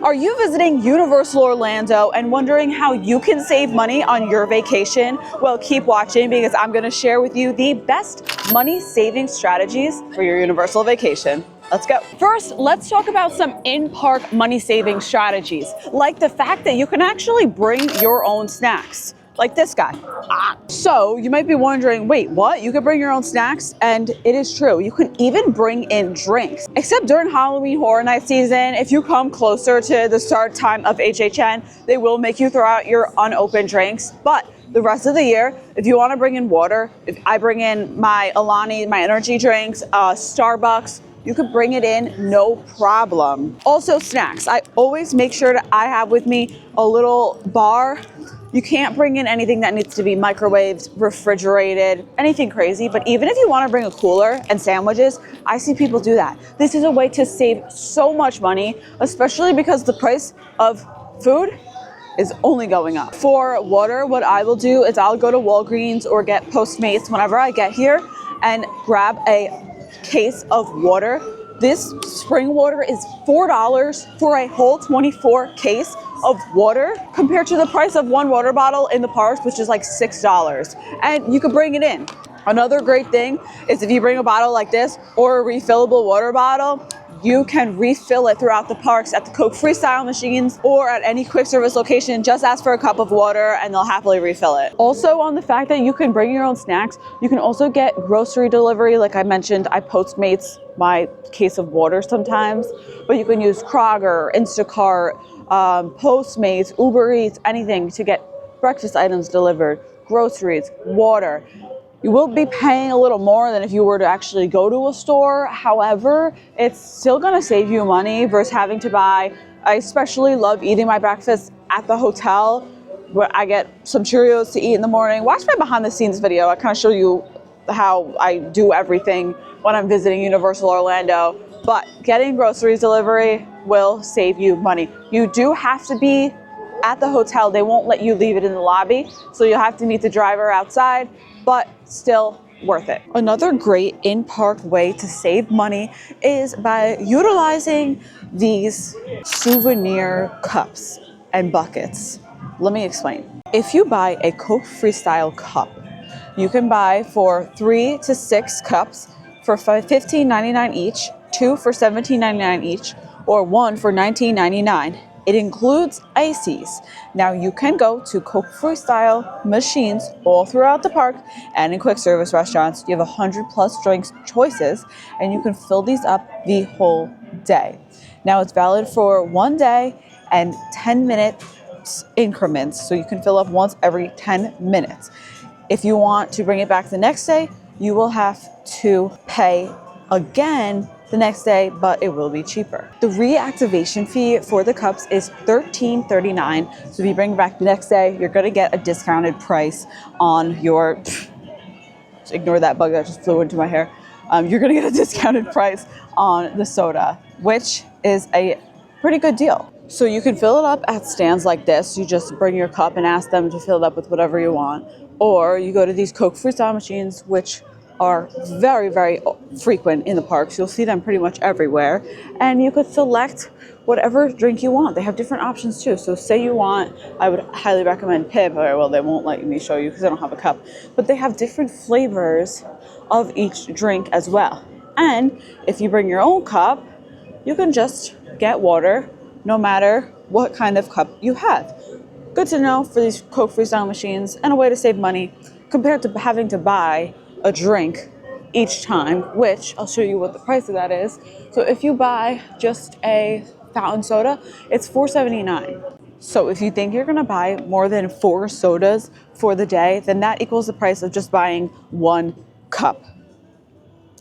Are you visiting Universal Orlando and wondering how you can save money on your vacation? Well, keep watching because I'm going to share with you the best money saving strategies for your Universal vacation. Let's go. First, let's talk about some in-park money saving strategies, like the fact that you can actually bring your own snacks. Like this guy. So you might be wondering, wait, what? You can bring your own snacks? And it is true. You can even bring in drinks. Except during Halloween Horror Night season, if you come closer to the start time of HHN, they will make you throw out your unopened drinks. But the rest of the year, if you want to bring in water, if I bring in my Alani, my energy drinks, Starbucks, you could bring it in, no problem. Also snacks. I always make sure that I have with me a little bar. You can't bring in anything that needs to be microwaved, refrigerated, anything crazy. But even if you want to bring a cooler and sandwiches, I see people do that. This is a way to save so much money, especially because the price of food is only going up. For water, what I will do is I'll go to Walgreens or get Postmates whenever I get here and grab a case of water. This spring water is $4 for a whole 24 case of water compared to the price of one water bottle in the parks, which is like $6. And you can bring it in. Another great thing is if you bring a bottle like this or a refillable water bottle, you can refill it throughout the parks at the Coke Freestyle machines or at any quick service location. Just ask for a cup of water and they'll happily refill it. Also, on the fact that you can bring your own snacks, you can also get grocery delivery. Like I mentioned, I Postmates my case of water sometimes, but you can use Kroger, Instacart, Postmates, Uber Eats, anything to get breakfast items delivered, groceries, water. You will be paying a little more than if you were to actually go to a store. However, it's still gonna save you money versus having to buy. I especially love eating my breakfast at the hotel where I get some Cheerios to eat in the morning. Watch my behind the scenes video. I kind of show you how I do everything when I'm visiting Universal Orlando. But getting groceries delivery will save you money. You do have to be at the hotel. They won't let you leave it in the lobby. So you'll have to meet the driver outside, but still worth it. Another great in-park way to save money is by utilizing these souvenir cups and buckets. Let me explain. If you buy a Coke Freestyle cup, you can buy for 3 to 6 cups for $15.99 each, 2 for $17.99 each, or 1 for $19.99. It includes ices. Now you can go to Coke Freestyle machines all throughout the park and in quick service restaurants. You have 100+ drinks choices and you can fill these up the whole day. Now it's valid for 1 day and 10-minute increments. So you can fill up once every 10 minutes. If you want to bring it back the next day, you will have to pay again the next day, but it will be cheaper. The reactivation fee for the cups is $13.39. So if you bring it back the next day, you're gonna get a discounted price on your, just ignore that bug that just flew into my hair. You're gonna get a discounted price on the soda, which is a pretty good deal. So you can fill it up at stands like this. You just bring your cup and ask them to fill it up with whatever you want. Or you go to these Coke Freestyle machines, which are very, very frequent in the parks. You'll see them pretty much everywhere. And you could select whatever drink you want. They have different options too. So say you want, I would highly recommend Pib. Well, they won't let me show you because I don't have a cup. But they have different flavors of each drink as well. And if you bring your own cup, you can just get water no matter what kind of cup you have. Good to know for these Coke Freestyle machines and a way to save money compared to having to buy a drink each time, which I'll show you what the price of that is. So if you buy just a fountain soda, it's $4.79. So if you think you're gonna buy more than 4 sodas for the day, then that equals the price of just buying 1 cup.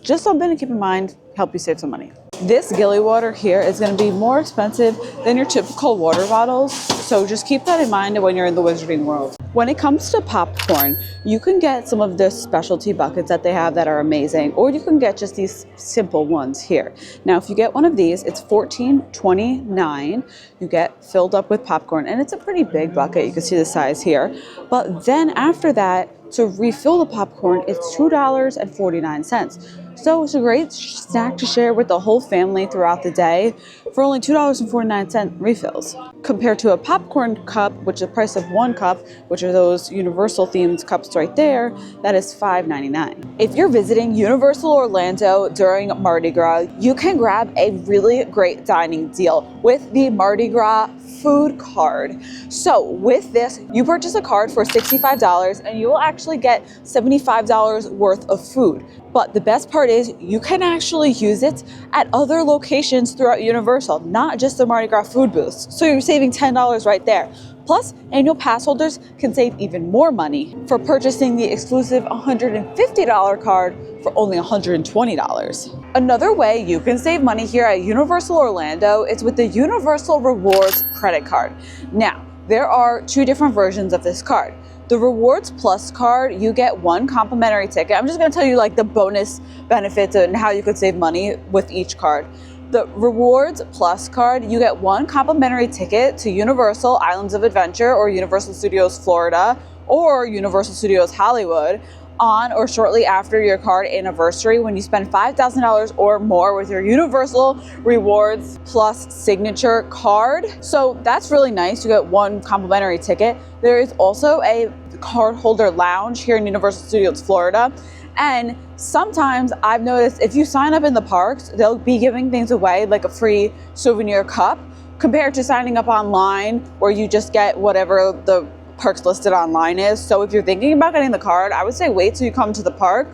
Just something to keep in mind, help you save some money. This Gilly water here is going to be more expensive than your typical water bottles, so just keep that in mind when you're in the Wizarding World. When it comes to popcorn, you can get some of the specialty buckets that they have that are amazing, or you can get just these simple ones here. Now, if you get one of these, it's $14.29. You get filled up with popcorn, and it's a pretty big bucket. You can see the size here. But then after that, to refill the popcorn, it's $2.49. So it's a great snack to share with the whole family throughout the day for only $2.49 refills. Compared to a popcorn cup, which is the price of one cup, which are those Universal themed cups right there, that is $5.99. If you're visiting Universal Orlando during Mardi Gras, you can grab a really great dining deal with the Mardi Gras food card. So with this, you purchase a card for $65 and you will actually get $75 worth of food. But the best part is you can actually use it at other locations throughout Universal, not just the Mardi Gras food booths. So you're saving $10 right there. Plus, annual pass holders can save even more money for purchasing the exclusive $150 card for only $120. Another way you can save money here at Universal Orlando is with the Universal Rewards credit card. Now, there are two different versions of this card. The Rewards Plus card, you get one complimentary ticket. I'm just gonna tell you like the bonus benefits and how you could save money with each card. The Rewards Plus card, you get one complimentary ticket to Universal Islands of Adventure or Universal Studios Florida or Universal Studios Hollywood on or shortly after your card anniversary when you spend $5,000 or more with your Universal Rewards Plus signature card. So that's really nice. You get one complimentary ticket. There is also a card holder lounge here in Universal Studios Florida. And sometimes I've noticed if you sign up in the parks, they'll be giving things away like a free souvenir cup compared to signing up online where you just get whatever the parks listed online is. So if you're thinking about getting the card, I would say wait till you come to the park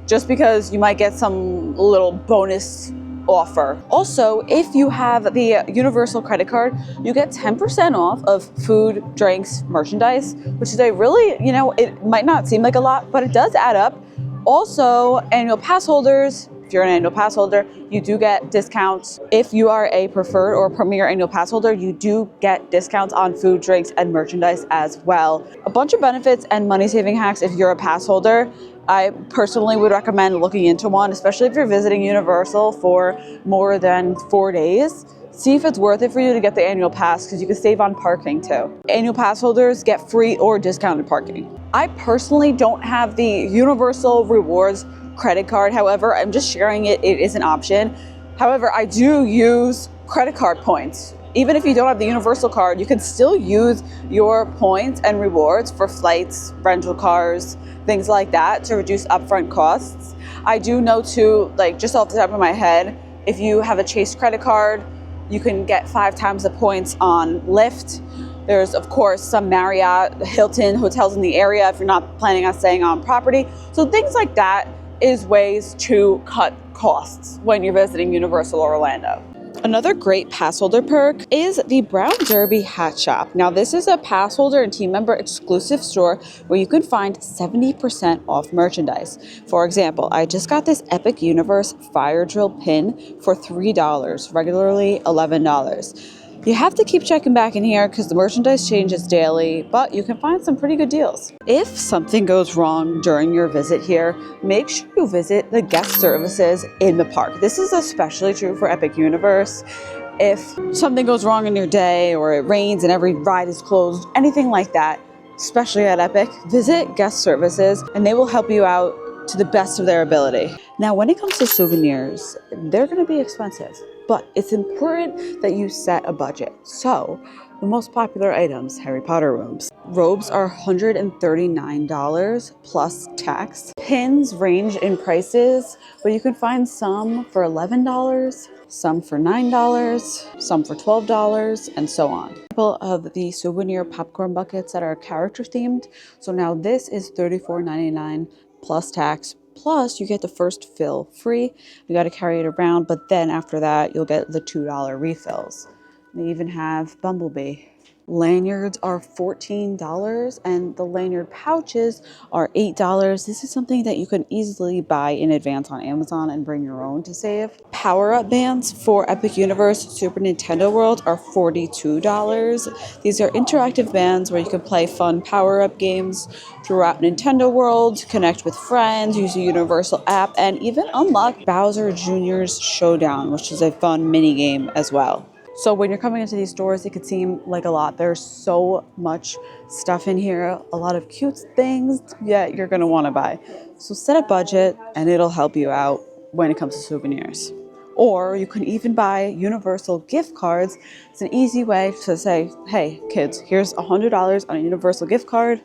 just because you might get some little bonus offer. Also, if you have the Universal credit card, you get 10% off of food, drinks, merchandise, which is a really, it might not seem like a lot, but it does add up. Also, annual pass holders, if you're an annual pass holder, you do get discounts. If you are a preferred or premier annual pass holder, you do get discounts on food, drinks, and merchandise as well. A bunch of benefits and money saving hacks if you're a pass holder. I personally would recommend looking into one, especially if you're visiting Universal for more than 4 days. See if it's worth it for you to get the annual pass because you can save on parking too. Annual pass holders get free or discounted parking. I personally don't have the Universal Rewards credit card. However, I'm just sharing it. It is an option. However, I do use credit card points. Even if you don't have the Universal card, you can still use your points and rewards for flights, rental cars, things like that to reduce upfront costs. I do know too, like just off the top of my head, if you have a Chase credit card, you can get 5 times the points on Lyft. There's, of course, some Marriott, Hilton hotels in the area if you're not planning on staying on property. So things like that is ways to cut costs when you're visiting Universal Orlando. Another great pass holder perk is the Brown Derby Hat Shop. Now, this is a pass holder and team member exclusive store where you can find 70% off merchandise. For example, I just got this Epic Universe fire drill pin for $3, regularly $11. You have to keep checking back in here because the merchandise changes daily, but you can find some pretty good deals. If something goes wrong during your visit here, make sure you visit the guest services in the park. This is especially true for Epic Universe. If something goes wrong in your day or it rains and every ride is closed, anything like that, especially at Epic, visit guest services and they will help you out to the best of their ability. Now, when it comes to souvenirs, they're going to be expensive. But it's important that you set a budget. So the most popular items, Harry Potter robes. Robes are $139 plus tax. Pins range in prices, but you can find some for $11, some for $9, some for $12, and so on. Example of the souvenir popcorn buckets that are character themed. So now this is $34.99 plus tax. Plus, you get the first fill free. You got to carry it around, but then after that, you'll get the $2 refills. They even have Bumblebee. Lanyards are $14 and the lanyard pouches are $8. This is something that you can easily buy in advance on Amazon and bring your own to save. Power-up bands for Epic Universe Super Nintendo World are $42. These are interactive bands where you can play fun power-up games throughout Nintendo World, connect with friends, use a Universal app, and even unlock Bowser Jr.'s Showdown, which is a fun mini game as well. So when you're coming into these stores, it could seem like a lot. There's so much stuff in here, a lot of cute things that you're gonna wanna buy. So set a budget and it'll help you out when it comes to souvenirs. Or you can even buy Universal gift cards. It's an easy way to say, hey kids, here's $100 on a Universal gift card,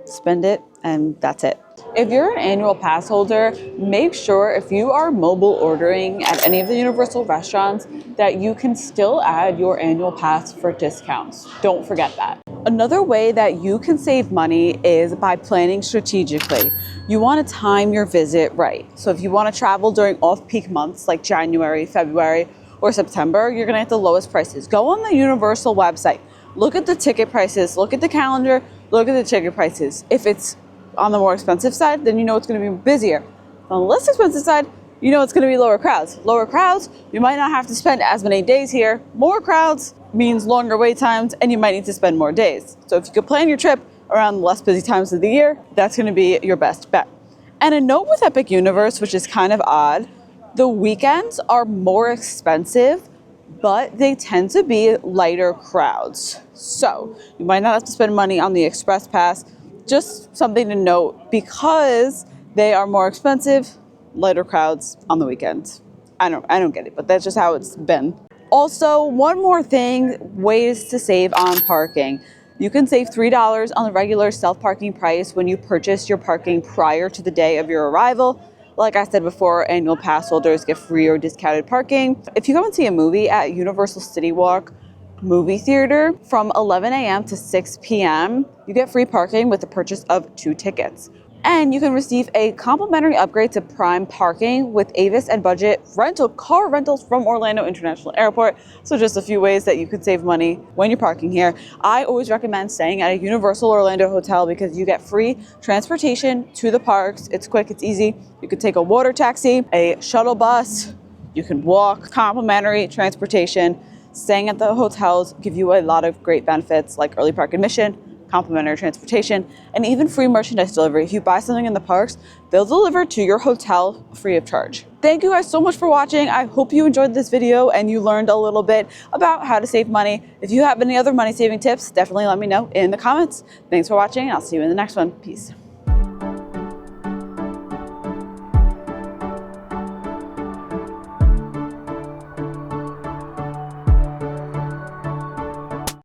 spend it, and that's it. If you're an annual pass holder, make sure if you are mobile ordering at any of the Universal restaurants that you can still add your annual pass for discounts. Don't forget that. Another way that you can save money is by planning strategically. You want to time your visit right. So if you want to travel during off-peak months like January, February, or September, you're going to get the lowest prices. Go on the Universal website. Look at the ticket prices, look at the calendar, look at the ticket prices. If it's on the more expensive side, then you know it's going to be busier. On the less expensive side, you know it's going to be lower crowds. Lower crowds, you might not have to spend as many days here. More crowds means longer wait times, and you might need to spend more days. So if you could plan your trip around the less busy times of the year, that's going to be your best bet. And a note with Epic Universe, which is kind of odd, the weekends are more expensive, but they tend to be lighter crowds. So you might not have to spend money on the Express Pass. Just something to note, because they are more expensive, lighter crowds on the weekends. I don't get it, but that's just how it's been. Also, one more thing, ways to save on parking. You can save $3 on the regular self-parking price when you purchase your parking prior to the day of your arrival. Like I said before, annual pass holders get free or discounted parking. If you go and see a movie at Universal City Walk movie theater from 11 a.m. to 6 p.m., you get free parking with the purchase of 2 tickets. And you can receive a complimentary upgrade to Prime Parking with Avis and Budget car rentals from Orlando International Airport. So just a few ways that you could save money when you're parking here. I always recommend staying at a Universal Orlando hotel because you get free transportation to the parks. It's quick, it's easy. You could take a water taxi, a shuttle bus, you can walk, complimentary transportation. Staying at the hotels give you a lot of great benefits like early park admission, complimentary transportation, and even free merchandise delivery. If you buy something in the parks, they'll deliver to your hotel free of charge. Thank you guys so much for watching. I hope you enjoyed this video and you learned a little bit about how to save money. If you have any other money saving tips, definitely let me know in the comments. Thanks for watching, and I'll see you in the next one. Peace.